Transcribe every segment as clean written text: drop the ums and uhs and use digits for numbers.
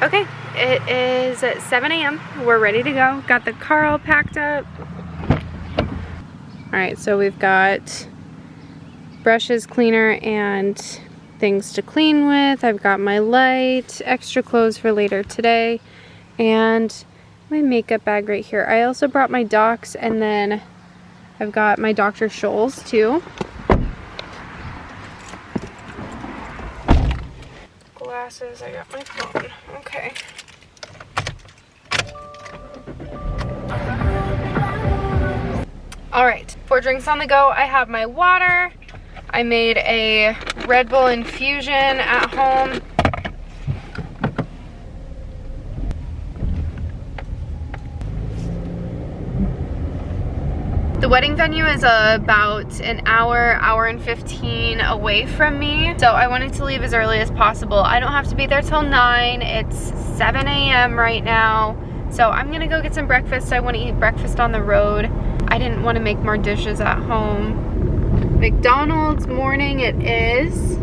Okay, it is 7 a.m. We're ready to go. Got the car all packed up. Alright, so we've got brushes, cleaner, and things to clean with. I've got my light, extra clothes for later today, and my makeup bag right here. I also brought my docs, and then I've got my Dr. Scholl's too. Glasses, I got my phone. Okay. Alright, for drinks on the go, I have my water. I made a Red Bull infusion at home. The wedding venue is about an hour and 15 away from me, so I wanted to leave as early as possible. I don't have to be there till 9. It's 7 a.m. right now, so I'm gonna go get some breakfast. I want to eat breakfast on the road. I didn't want to make more dishes at home. McDonald's morning it is.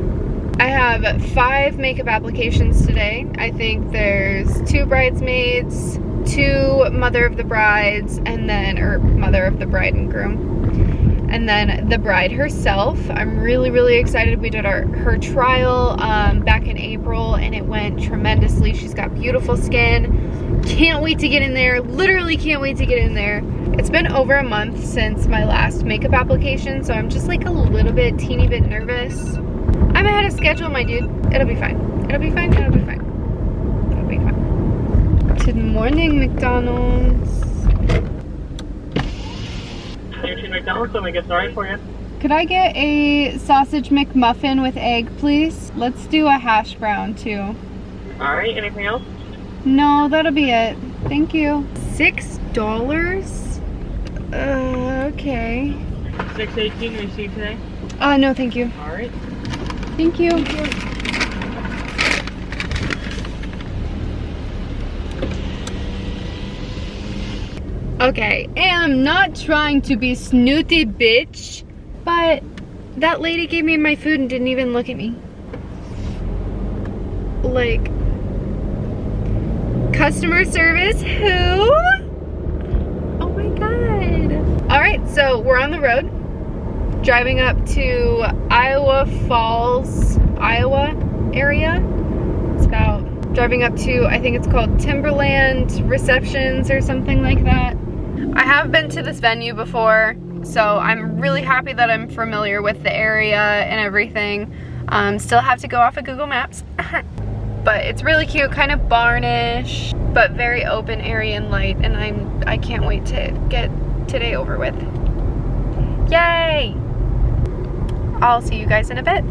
I have 5 makeup applications today. I think there's 2 bridesmaids, 2 mother of the brides, and then, or mother of the bride and groom, and then the bride herself. I'm really excited. We did her trial back in April, and it went tremendously. She's got beautiful skin. Can't wait to get in there. Literally can't wait to get in there. It's been over a month since my last makeup application, so I'm just like a little bit, teeny bit nervous. I'm ahead of schedule, my dude. It'll be fine. It'll be fine. It'll be fine. It'll be fine. Good morning, McDonald's. McDonald's, let me get started for you. Could I get a sausage McMuffin with egg, please? Let's do a hash brown, too. Alright, anything else? No, that'll be it. Thank you. $6? Okay. 618 received today? No, thank you. Alright. Thank you. Okay, and I'm not trying to be snooty bitch, but that lady gave me my food and didn't even look at me. Like, customer service who? Oh my god. Alright, so we're on the road, driving up to Iowa Falls, Iowa area. It's about driving up to, I think it's called Timberland Receptions or something like that. I have been to this venue before, so I'm really happy that I'm familiar with the area and everything. Still have to go off of Google Maps. But it's really cute, kind of barnish, but very open area and light, and I can't wait to get today over with. Yay! I'll see you guys in a bit.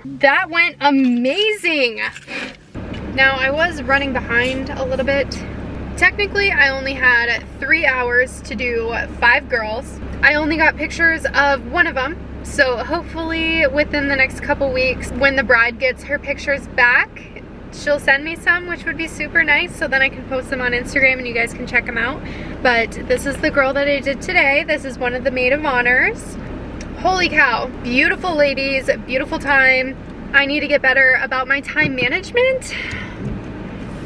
That went amazing. Now, I was running behind a little bit. Technically, I only had 3 hours to do 5 girls. I only got pictures of one of them. So hopefully within the next couple weeks, when the bride gets her pictures back, she'll send me some, which would be super nice. So then I can post them on Instagram and you guys can check them out. But this is the girl that I did today. This is one of the maid of honors. Holy cow, beautiful ladies, beautiful time. I need to get better about my time management.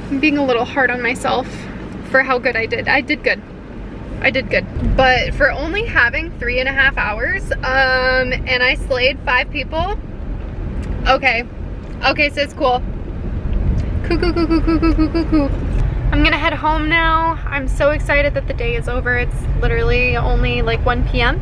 I'm being a little hard on myself for how good I did. I did good. I did good. But for only having 3.5 hours, and I slayed 5 people. Okay. Okay, sis, cool. Cool. I'm gonna head home now. I'm so excited that the day is over. It's literally only like 1 p.m.